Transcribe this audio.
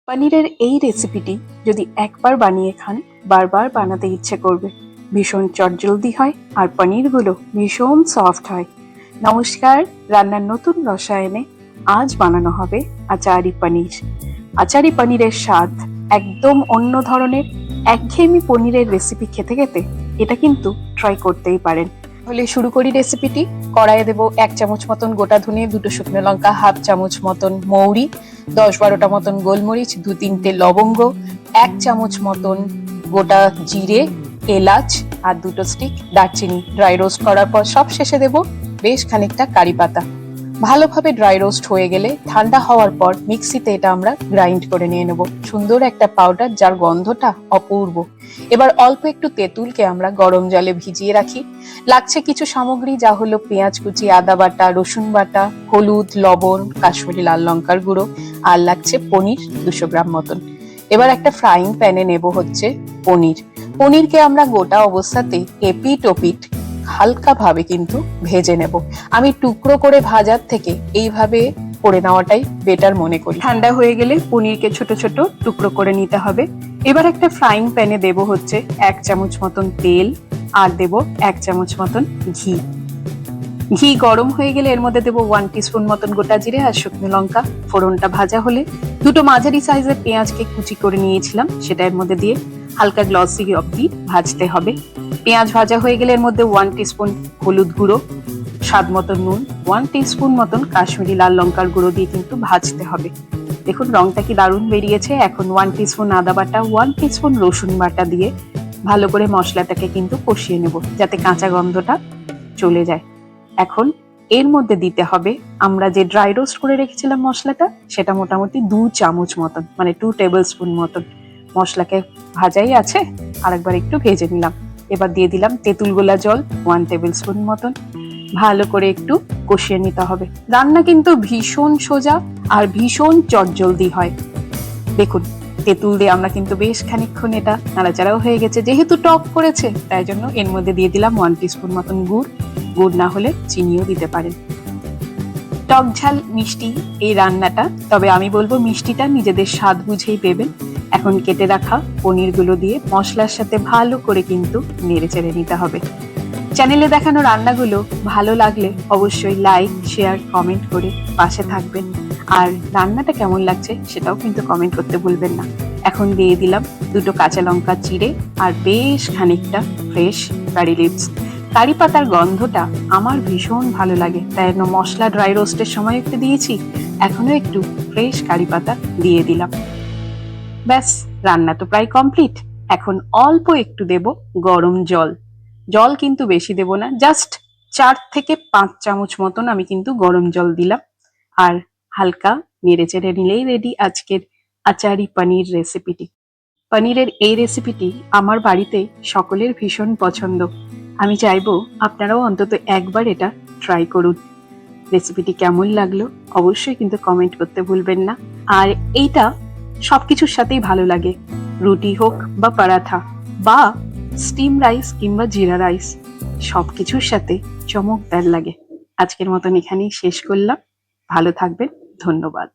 পনিরের এই রেসিপিটি যদি একবার বানিয়ে খান বারবার বানাতে ইচ্ছে করবে। ভীষণ চটজলদি হয় আর পনিরগুলো ভীষণ সফট হয়। নমস্কার, রান্নার নতুন রসায়নে আজ বানানো হবে আচারি পনির। আচারি পনিরের স্বাদ একদম অন্য ধরনের। একঘেয়েমি পনিরের রেসিপি খেতে খেতে এটা কিন্তু ট্রাই করতেই পারেন। তাহলে শুরু করি রেসিপিটি। কড়াইয়ে দেবো 1 চামচ মতন গোটা ধনে, 2টো শুকনো লঙ্কা, 1/2 চামচ মতন মৌরি, 10-12টা মতন গোলমরিচ, 2-3টে লবঙ্গ, 1 চামচ মতন গোটা জিরে, এলাচ আর 2টো স্টিক দারচিনি। ড্রাই রোস্ট করার পর সব শেষে দেবো বেশ খানিকটা কারি পাতা। ভালোভাবে ড্রাই রোস্ট হয়ে গেলে ঠান্ডা হওয়ার পর মিক্সিতে এটা আমরা গ্রাইন্ড করে নিয়ে নেব। সুন্দর একটা পাউডার যার গন্ধটা অপূর্ব। এবার অল্প একটু তেঁতুলকে আমরা গরম জলে ভিজিয়ে রাখি। লাগছে কিছু সামগ্রী, যা হলো পেঁয়াজ কুচি, আদা বাটা, রসুন বাটা, হলুদ, লবণ, কাশ্মীরি লাল লঙ্কার গুঁড়ো, আর লাগছে পনির 200 গ্রাম মতন। এবার একটা ফ্রাইং প্যানে নেব হচ্ছে পনিরকে আমরা গোটা অবস্থাতে এপিট ওপিট হালকা ভাবে কিন্তু ভেজে নেব। আমি টুকরো করে ভাজার থেকে এইভাবে করে নেওয়াটাই বেটার মনে করি। ঠান্ডা হয়ে গেলে পনিরকে ছোট ছোট টুকরো করে নিতে হবে। এবার একটা ফ্রাইং প্যানে দেব হচ্ছে 1 চামচ মতন তেল আর দেব 1 চামচ মতন ঘি। ঘি গরম হয়ে গেলে এর মধ্যে দেবো 1 টিস্পুন মতন গোটা জিরে আর শুকনো লঙ্কা। ফোড়নটা ভাজা হলে 2টো মাঝারি সাইজের পেঁয়াজকে কুচি করে নিয়েছিলাম সেটা এর মধ্যে দিয়ে হালকা গ্লসি অবধি ভাজতে হবে। পেঁয়াজ ভাজা হয়ে গেলে এর মধ্যে 1 টিস্পুন হলুদ গুঁড়ো, স্বাদ মতন নুন, 1 টিস্পুন মতন কাশ্মীরি লাল লঙ্কার গুঁড়ো দিয়ে কিন্তু ভাজতে হবে। দেখুন রংটা কি দারুণ বেরিয়েছে। এখন 1 টিস্পুন আদা বাটা, 1 টিস্পুন রসুন বাটা দিয়ে ভালো করে মশলাটাকে কিন্তু কষিয়ে নেব যাতে কাঁচা গন্ধটা চলে যায়। এখন এর মধ্যে দিতে হবে আমরা যে ড্রাই রোস্ট করে রেখেছিলাম মশলাটা, সেটা মোটামুটি 2 চামচ মতন, মানে 2 টেবিল স্পুন মতন। মশলাকে ভাজাই আছে, আরেকবার একটু ভেজে নিলাম। এবার দিয়ে দিলাম তেঁতুল গোলা জল 1 টেবিল স্পুন মতন। ভালো করে একটু কষিয়ে নিতে হবে। রান্না কিন্তু ভীষণ সোজা আর ভীষণ চটজলদি হয়। দেখুন তেঁতুল দিয়ে আমরা কিন্তু বেশ খানিকক্ষণ এটা নাড়াচাড়াও হয়ে গেছে। যেহেতু টক করেছে তাই জন্য এর মধ্যে দিয়ে দিলাম 1 টিস্পুন মতন গুড় না হলে চিনিও দিতে পারেন। টক ঝাল মিষ্টি এই রান্নাটা, তবে আমি বলবো মিষ্টিটা নিজেদের স্বাদ বুঝেই দেবেন। এখন কেটে রাখা পনিরগুলো দিয়ে মশলার সাথে ভালো করে কিন্তু নেড়ে চেড়ে নিতে হবে। চ্যানেলে দেখানো রান্নাগুলো ভালো লাগলে অবশ্যই লাইক, শেয়ার, কমেন্ট করে পাশে থাকবেন। আর রান্নাটা কেমন লাগছে সেটাও কিন্তু কমেন্ট করতে ভুলবেন না। এখন দিয়ে দিলাম 2টো কাঁচা লঙ্কা চিড়ে আর বেশ খানিকটা ফ্রেশ কারি লিভস। কারি পাতার গন্ধটা আমার ভীষণ ভালো লাগে, তাই মশলা ড্রাই রোস্টের সময় একটু দিয়েছি, এখনো একটু ফ্রেশ কারি পাতা দিয়ে দিলাম। ব্যাস, রান্না তো প্রায় কমপ্লিট। এখন অল্প একটু দেব গরম জল কিন্তু বেশি দেব না, জাস্ট 4 থেকে 5 চামচ মতন আমি কিন্তু গরম জল দিলাম। আর হালকা নেড়ে চেড়ে নিলেই রেডি আজকের আচারি পনির রেসিপিটি। পনিরের এই রেসিপিটি আমার বাড়িতে সকলের ভীষণ পছন্দ। আমি চাইবো আপনারাও অন্তত একবার এটা ট্রাই করুন। রেসিপিটি কেমন লাগলো অবশ্যই কিন্তু কমেন্ট করতে ভুলবেন না। আর এইটা সবকিছুর সাথেই ভালো লাগে, রুটি হোক বা পরাঠা বা স্টিম রাইস কিংবা জিরা রাইস, সবকিছুর সাথে চমকদার লাগে। আজকের মতন এখানেই শেষ করলাম। ভালো থাকবেন, ধন্যবাদ।